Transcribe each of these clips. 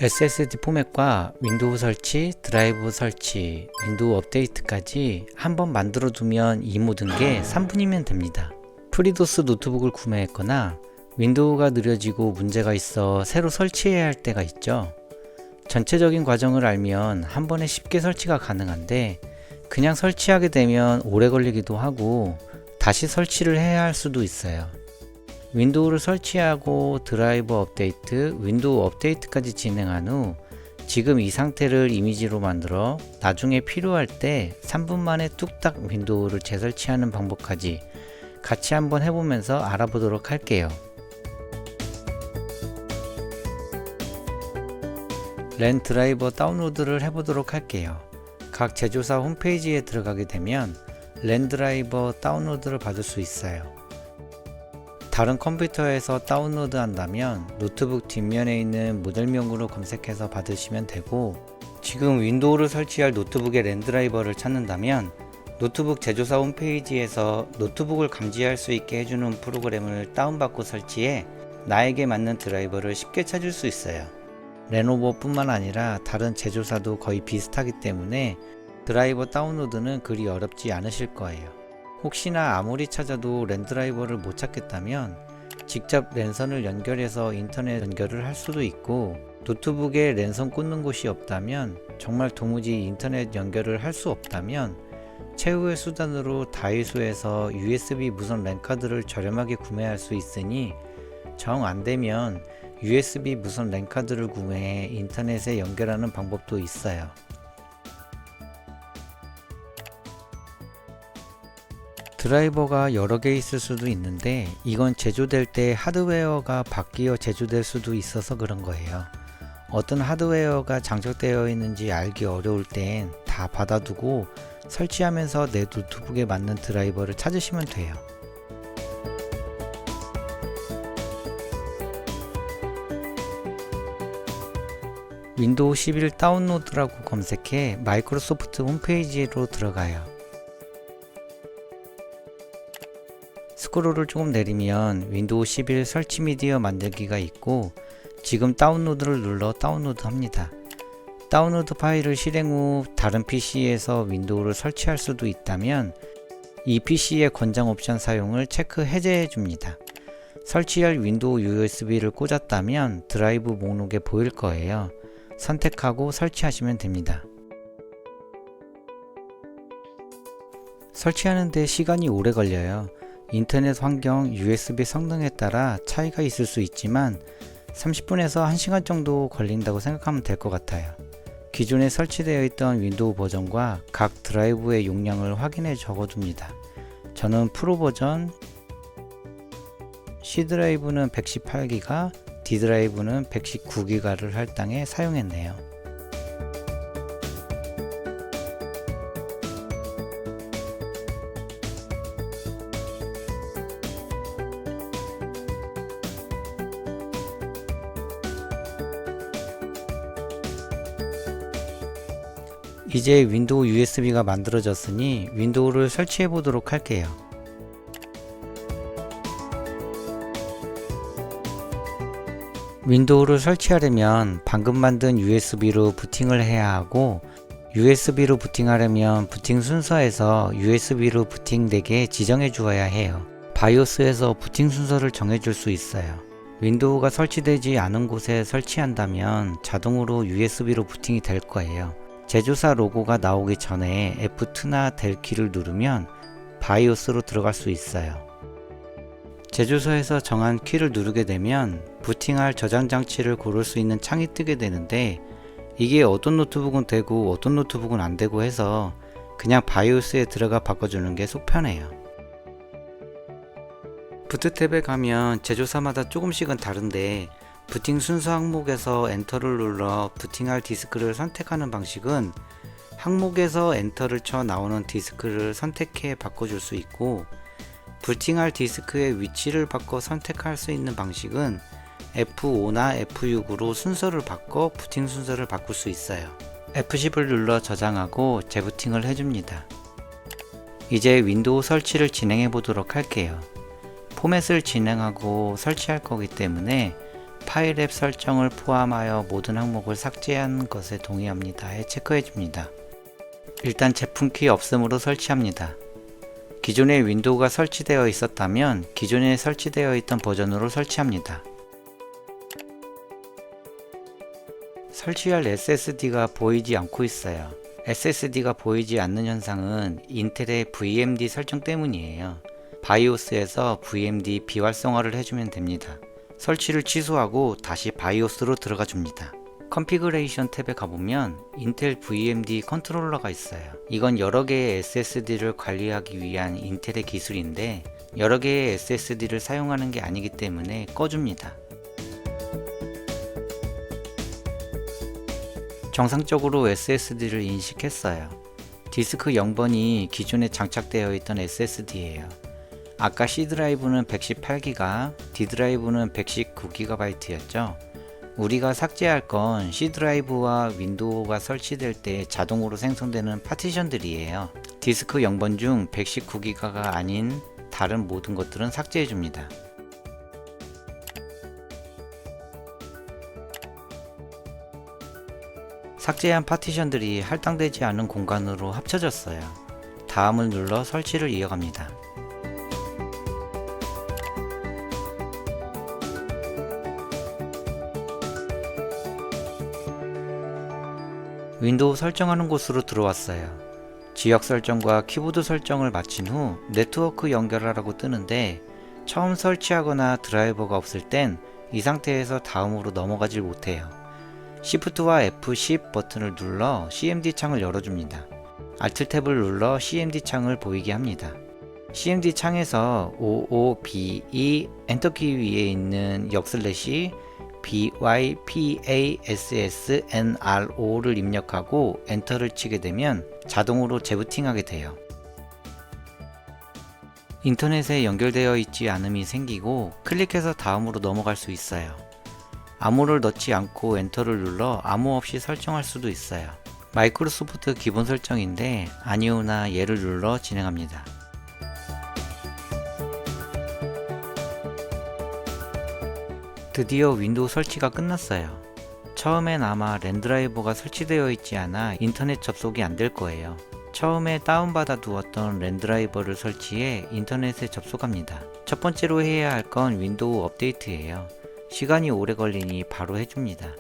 SSD 포맷과 윈도우 설치, 드라이브 설치, 윈도우 업데이트까지 한번 만들어 두면 이 모든 게 3분이면 됩니다. 프리도스 노트북을 구매했거나 윈도우가 느려지고 문제가 있어 새로 설치해야 할 때가 있죠. 전체적인 과정을 알면 한 번에 쉽게 설치가 가능한데 그냥 설치하게 되면 오래 걸리기도 하고 다시 설치를 해야 할 수도 있어요. 윈도우를 설치하고 드라이버 업데이트, 윈도우 업데이트까지 진행한 후 지금 이 상태를 이미지로 만들어 나중에 필요할 때 3분 만에 뚝딱 윈도우를 재설치하는 방법까지 같이 한번 해보면서 알아보도록 할게요. 랜 드라이버 다운로드를 해보도록 할게요. 각 제조사 홈페이지에 들어가게 되면 랜 드라이버 다운로드를 받을 수 있어요. 다른 컴퓨터에서 다운로드 한다면 노트북 뒷면에 있는 모델명으로 검색해서 받으시면 되고, 지금 윈도우를 설치할 노트북의 랜 드라이버를 찾는다면 노트북 제조사 홈페이지에서 노트북을 감지할 수 있게 해주는 프로그램을 다운받고 설치해 나에게 맞는 드라이버를 쉽게 찾을 수 있어요. 레노버 뿐만 아니라 다른 제조사도 거의 비슷하기 때문에 드라이버 다운로드는 그리 어렵지 않으실 거예요. 혹시나 아무리 찾아도 랜 드라이버를 못 찾겠다면 직접 랜선을 연결해서 인터넷 연결을 할 수도 있고, 노트북에 랜선 꽂는 곳이 없다면, 정말 도무지 인터넷 연결을 할 수 없다면 최후의 수단으로 다이소에서 USB 무선 랜 카드를 저렴하게 구매할 수 있으니 정 안되면 USB 무선 랜 카드를 구매해 인터넷에 연결하는 방법도 있어요. 드라이버가 여러 개 있을 수도 있는데 이건 제조될 때 하드웨어가 바뀌어 제조될 수도 있어서 그런 거예요. 어떤 하드웨어가 장착되어 있는지 알기 어려울 땐 다 받아두고 설치하면서 내 노트북에 맞는 드라이버를 찾으시면 돼요. 윈도우 11 다운로드라고 검색해 마이크로소프트 홈페이지로 들어가요. 스크롤을 조금 내리면 윈도우 11 설치 미디어 만들기가 있고, 지금 다운로드를 눌러 다운로드 합니다. 다운로드 파일을 실행 후 다른 PC에서 윈도우를 설치할 수도 있다면 이 PC의 권장 옵션 사용을 체크 해제해 줍니다. 설치할 윈도우 USB를 꽂았다면 드라이브 목록에 보일 거예요. 선택하고 설치하시면 됩니다. 설치하는데 시간이 오래 걸려요. 인터넷 환경, USB 성능에 따라 차이가 있을 수 있지만 30분에서 1시간 정도 걸린다고 생각하면 될 것 같아요. 기존에 설치되어 있던 윈도우 버전과 각 드라이브의 용량을 확인해 적어둡니다. 저는 프로 버전, C 드라이브는 118기가, D 드라이브는 119기가를 할당해 사용했네요. 이제 윈도우 USB가 만들어졌으니 윈도우를 설치해 보도록 할게요. 윈도우를 설치하려면 방금 만든 USB로 부팅을 해야 하고, USB로 부팅하려면 부팅 순서에서 USB로 부팅되게 지정해 주어야 해요. 바이오스에서 부팅 순서를 정해 줄 수 있어요. 윈도우가 설치되지 않은 곳에 설치한다면 자동으로 USB로 부팅이 될 거예요. 제조사 로고가 나오기 전에 F2나 델 키를 누르면 바이오스로 들어갈 수 있어요. 제조사에서 정한 키를 누르게 되면 부팅할 저장 장치를 고를 수 있는 창이 뜨게 되는데, 이게 어떤 노트북은 되고 어떤 노트북은 안 되고 해서 그냥 바이오스에 들어가 바꿔주는 게 속 편해요. 부트 탭에 가면 제조사마다 조금씩은 다른데, 부팅 순서 항목에서 엔터를 눌러 부팅할 디스크를 선택하는 방식은 항목에서 엔터를 쳐 나오는 디스크를 선택해 바꿔줄 수 있고, 부팅할 디스크의 위치를 바꿔 선택할 수 있는 방식은 F5나 F6으로 순서를 바꿔 부팅 순서를 바꿀 수 있어요. F10을 눌러 저장하고 재부팅을 해줍니다. 이제 윈도우 설치를 진행해 보도록 할게요. 포맷을 진행하고 설치할 거기 때문에 파일 앱 설정을 포함하여 모든 항목을 삭제한 것에 동의합니다에 체크해줍니다. 일단 제품키 없음으로 설치합니다. 기존에 윈도우가 설치되어 있었다면 기존에 설치되어 있던 버전으로 설치합니다. 설치할 SSD가 보이지 않고 있어요. SSD가 보이지 않는 현상은 인텔의 VMD 설정 때문이에요. 바이오스에서 VMD 비활성화를 해주면 됩니다. 설치를 취소하고 다시 바이오스로 들어가 줍니다. 컨피그레이션 탭에 가보면 인텔 VMD 컨트롤러가 있어요. 이건 여러 개의 SSD를 관리하기 위한 인텔의 기술인데 여러 개의 SSD를 사용하는 게 아니기 때문에 꺼줍니다. 정상적으로 SSD를 인식했어요. 디스크 0번이 기존에 장착되어 있던 SSD예요. 아까 C 드라이브는 118기가, D 드라이브는 119GB였죠. 우리가 삭제할 건 C 드라이브와 윈도우가 설치될 때 자동으로 생성되는 파티션들이에요. 디스크 0번 중 119기가가 아닌 다른 모든 것들은 삭제해 줍니다. 삭제한 파티션들이 할당되지 않은 공간으로 합쳐졌어요. 다음을 눌러 설치를 이어갑니다. 윈도우 설정하는 곳으로 들어왔어요. 지역 설정과 키보드 설정을 마친 후 네트워크 연결하라고 뜨는데 처음 설치하거나 드라이버가 없을 땐 이 상태에서 다음으로 넘어가질 못해요. Shift와 F10 버튼을 눌러 CMD 창을 열어줍니다. Alt 탭을 눌러 CMD 창을 보이게 합니다. CMD 창에서 OOBE 엔터키 위에 있는 역슬래시 BYPASSNRO를 입력하고 엔터를 치게 되면 자동으로 재부팅하게 돼요. 인터넷에 연결되어 있지 않음이 생기고 클릭해서 다음으로 넘어갈 수 있어요. 암호를 넣지 않고 엔터를 눌러 암호 없이 설정할 수도 있어요. 마이크로소프트 기본 설정인데 아니오나 예를 눌러 진행합니다. 드디어 윈도우 설치가 끝났어요. 처음엔 아마 랜드라이버가 설치되어 있지 않아 인터넷 접속이 안 될 거예요. 처음에 다운받아 두었던 랜드라이버를 설치해 인터넷에 접속합니다. 첫 번째로 해야 할 건 윈도우 업데이트예요. 시간이 오래 걸리니 바로 해줍니다.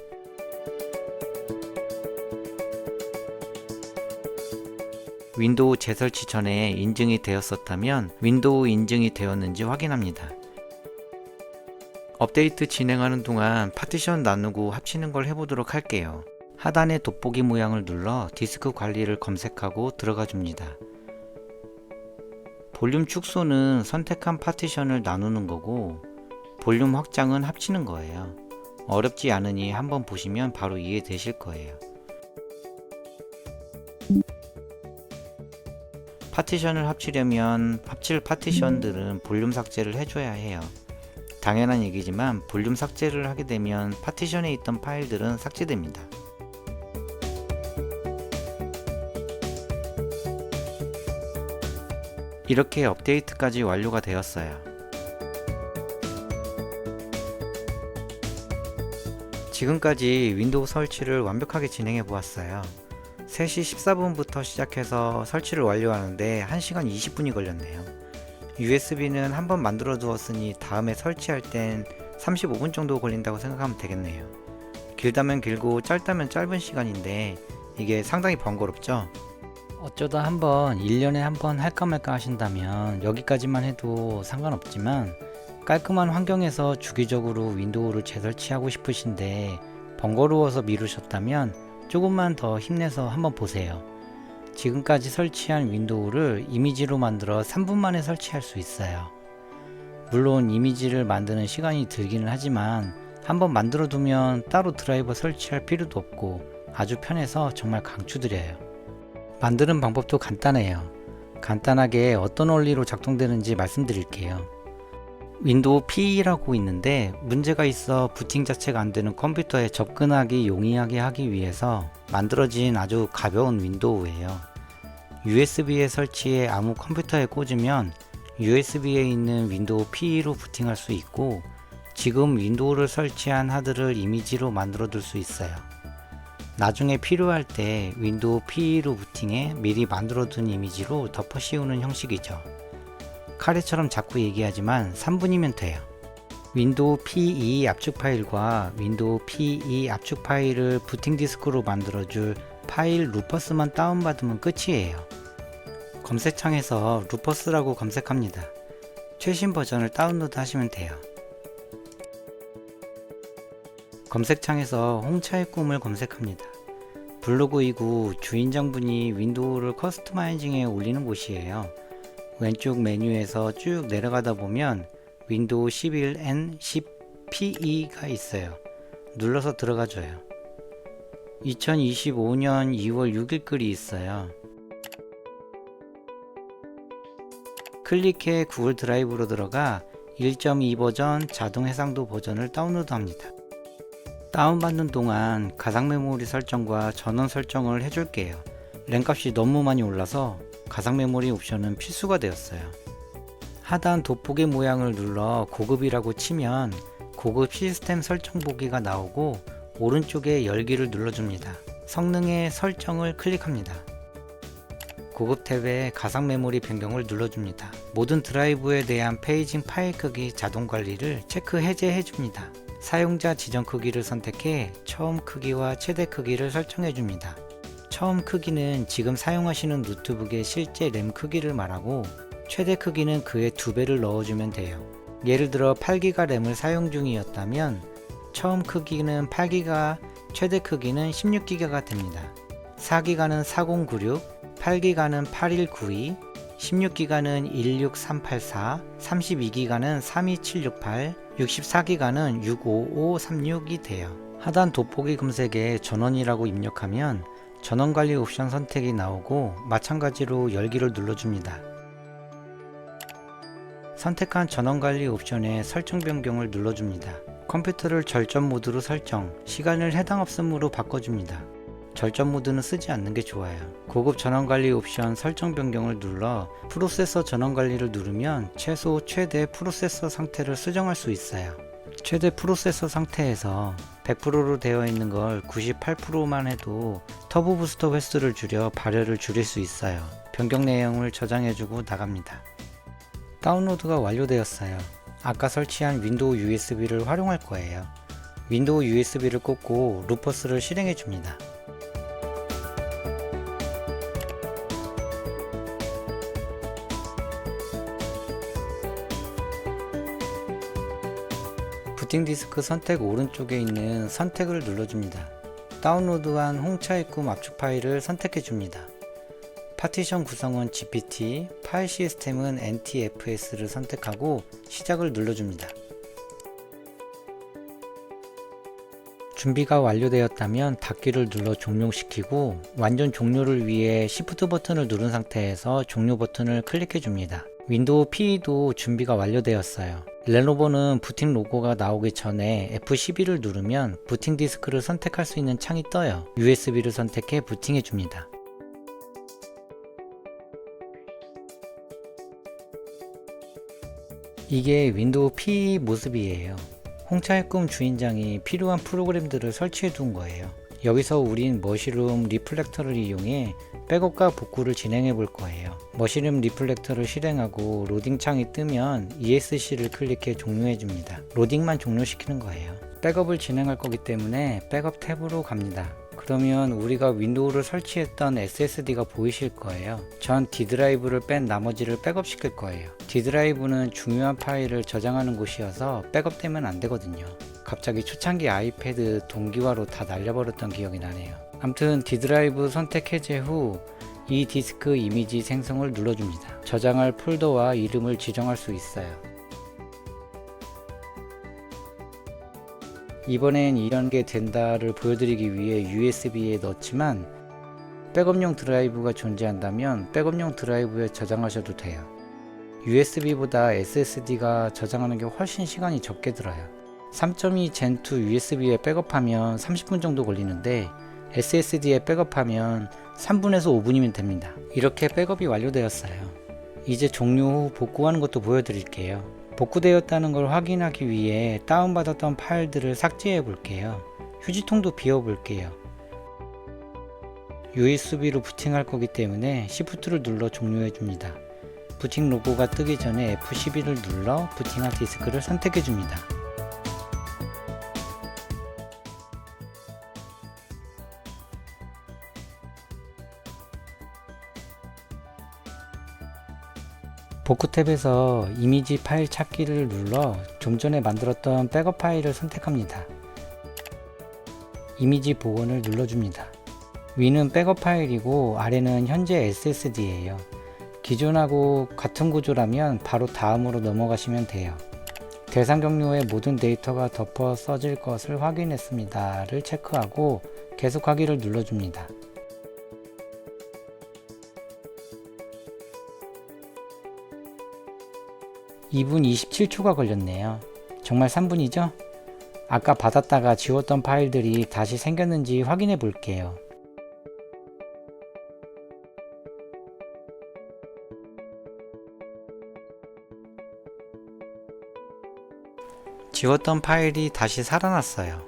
윈도우 재설치 전에 인증이 되었었다면 윈도우 인증이 되었는지 확인합니다. 업데이트 진행하는 동안 파티션 나누고 합치는 걸 해보도록 할게요. 하단의 돋보기 모양을 눌러 디스크 관리를 검색하고 들어가 줍니다. 볼륨 축소는 선택한 파티션을 나누는 거고 볼륨 확장은 합치는 거예요. 어렵지 않으니 한번 보시면 바로 이해되실 거예요. 파티션을 합치려면 합칠 파티션들은 볼륨 삭제를 해줘야 해요. 당연한 얘기지만 볼륨 삭제를 하게 되면 파티션에 있던 파일들은 삭제됩니다. 이렇게 업데이트까지 완료가 되었어요. 지금까지 윈도우 설치를 완벽하게 진행해 보았어요. 3시 14분부터 시작해서 설치를 완료하는데 1시간 20분이 걸렸네요. USB는 한번 만들어 두었으니 다음에 설치할 땐 35분 정도 걸린다고 생각하면 되겠네요. 길다면 길고 짧다면 짧은 시간인데 이게 상당히 번거롭죠? 어쩌다 한번 1년에 한번 할까 말까 하신다면 여기까지만 해도 상관없지만 깔끔한 환경에서 주기적으로 윈도우를 재설치하고 싶으신데 번거로워서 미루셨다면 조금만 더 힘내서 한번 보세요. 지금까지 설치한 윈도우를 이미지로 만들어 3분 만에 설치할 수 있어요. 물론 이미지를 만드는 시간이 들기는 하지만 한번 만들어 두면 따로 드라이버 설치할 필요도 없고 아주 편해서 정말 강추드려요. 만드는 방법도 간단해요. 간단하게 어떤 원리로 작동되는지 말씀드릴게요. 윈도우 PE라고 있는데 문제가 있어 부팅 자체가 안되는 컴퓨터에 접근하기 용이하게 하기 위해서 만들어진 아주 가벼운 윈도우예요. USB에 설치해 아무 컴퓨터에 꽂으면 USB에 있는 윈도우 PE로 부팅할 수 있고 지금 윈도우를 설치한 하드를 이미지로 만들어 둘 수 있어요. 나중에 필요할 때 윈도우 PE로 부팅해 미리 만들어 둔 이미지로 덮어 씌우는 형식이죠. 카레처럼 자꾸 얘기하지만 3분이면 돼요. 윈도우 PE 압축 파일과 윈도우 PE 압축 파일을 부팅 디스크로 만들어줄 파일 루퍼스만 다운받으면 끝이에요. 검색창에서 루퍼스라고 검색합니다. 최신 버전을 다운로드 하시면 돼요. 검색창에서 홍차의 꿈을 검색합니다. 블로그 이구 주인장분이 윈도우를 커스터마이징해 올리는 곳이에요. 왼쪽 메뉴에서 쭉 내려가다 보면 윈도우 11N 10PE가 있어요. 눌러서 들어가줘요. 2025년 2월 6일 글이 있어요. 클릭해 구글 드라이브로 들어가 1.2 버전 자동 해상도 버전을 다운로드 합니다. 다운받는 동안 가상 메모리 설정과 전원 설정을 해줄게요. 램값이 너무 많이 올라서 가상 메모리 옵션은 필수가 되었어요. 하단 돋보기 모양을 눌러 고급이라고 치면 고급 시스템 설정 보기가 나오고 오른쪽에 열기를 눌러줍니다. 성능의 설정을 클릭합니다. 고급 탭에 가상 메모리 변경을 눌러줍니다. 모든 드라이브에 대한 페이징 파일 크기 자동 관리를 체크 해제해 줍니다. 사용자 지정 크기를 선택해 처음 크기와 최대 크기를 설정해 줍니다. 처음 크기는 지금 사용하시는 노트북의 실제 램 크기를 말하고 최대 크기는 그의 2배를 넣어주면 돼요. 예를 들어 8기가 램을 사용 중이었다면 처음 크기는 8기가, 최대 크기는 16기가가 됩니다. 4기가는 4096, 8기가는 8192, 16기가는 16384, 32기가는 32768, 64기가는 65536이 돼요. 하단 돋보기 검색에 전원이라고 입력하면 전원관리 옵션 선택이 나오고 마찬가지로 열기를 눌러줍니다. 선택한 전원관리 옵션에 설정 변경을 눌러줍니다. 컴퓨터를 절전 모드로 설정, 시간을 해당 없음으로 바꿔줍니다. 절전 모드는 쓰지 않는 게 좋아요. 고급 전원관리 옵션 설정 변경을 눌러 프로세서 전원관리를 누르면 최소 최대 프로세서 상태를 수정할 수 있어요. 최대 프로세서 상태에서 100%로 되어 있는 걸 98%만 해도 터보 부스터 횟수를 줄여 발열을 줄일 수 있어요. 변경 내용을 저장해주고 나갑니다. 다운로드가 완료되었어요. 아까 설치한 윈도우 USB를 활용할 거예요. 윈도우 USB를 꽂고 루퍼스를 실행해 줍니다. 부팅 디스크 선택 오른쪽에 있는 선택을 눌러줍니다. 다운로드한 홍차의 꿈 압축 파일을 선택해 줍니다. 파티션 구성은 GPT, 파일 시스템은 NTFS를 선택하고 시작을 눌러줍니다. 준비가 완료되었다면 닫기를 눌러 종료시키고 완전 종료를 위해 Shift 버튼을 누른 상태에서 종료 버튼을 클릭해 줍니다. 윈도우 PE도 준비가 완료되었어요. 레노버는 부팅 로고가 나오기 전에 F12를 누르면 부팅 디스크를 선택할 수 있는 창이 떠요. USB를 선택해 부팅해 줍니다. 이게 윈도우 PE 모습이에요. 홍차의 꿈 주인장이 필요한 프로그램들을 설치해 둔 거예요. 여기서 우린 머시룸 리플렉터를 이용해 백업과 복구를 진행해 볼 거예요. 머시룸 리플렉터를 실행하고 로딩 창이 뜨면 ESC를 클릭해 종료해 줍니다. 로딩만 종료시키는 거예요. 백업을 진행할 거기 때문에 백업 탭으로 갑니다. 그러면 우리가 윈도우를 설치했던 SSD가 보이실 거예요. 전 D드라이브를 뺀 나머지를 백업 시킬 거예요. D드라이브는 중요한 파일을 저장하는 곳이어서 백업되면 안 되거든요. 갑자기 초창기 아이패드 동기화로 다 날려버렸던 기억이 나네요. 아무튼 D드라이브 선택 해제 후 이 디스크 이미지 생성을 눌러줍니다. 저장할 폴더와 이름을 지정할 수 있어요. 이번엔 이런 게 된다를 보여드리기 위해 USB에 넣었지만 백업용 드라이브가 존재한다면 백업용 드라이브에 저장하셔도 돼요. USB보다 SSD가 저장하는 게 훨씬 시간이 적게 들어요. 3.2 Gen2 USB에 백업하면 30분 정도 걸리는데 SSD에 백업하면 3분에서 5분이면 됩니다. 이렇게 백업이 완료되었어요. 이제 종료 후 복구하는 것도 보여드릴게요. 복구되었다는 걸 확인하기 위해 다운받았던 파일들을 삭제해 볼게요. 휴지통도 비워 볼게요. USB로 부팅할 거기 때문에 Shift를 눌러 종료해 줍니다. 부팅 로고가 뜨기 전에 F12를 눌러 부팅할 디스크를 선택해 줍니다. 복구 탭에서 이미지 파일 찾기를 눌러 좀 전에 만들었던 백업 파일을 선택합니다. 이미지 복원을 눌러줍니다. 위는 백업 파일이고 아래는 현재 SSD예요. 기존하고 같은 구조라면 바로 다음으로 넘어가시면 돼요. 대상 경로에 모든 데이터가 덮어 써질 것을 확인했습니다를 체크하고 계속하기를 눌러줍니다. 2분 27초가 걸렸네요. 정말 3분이죠? 아까 받았다가 지웠던 파일들이 다시 생겼는지 확인해 볼게요. 지웠던 파일이 다시 살아났어요.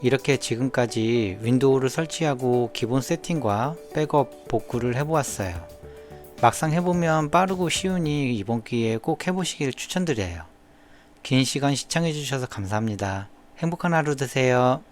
이렇게 지금까지 윈도우를 설치하고 기본 세팅과 백업, 복구를 해보았어요. 막상 해보면 빠르고 쉬우니 이번 기회에 꼭 해보시길 추천드려요. 긴 시간 시청해주셔서 감사합니다. 행복한 하루 되세요.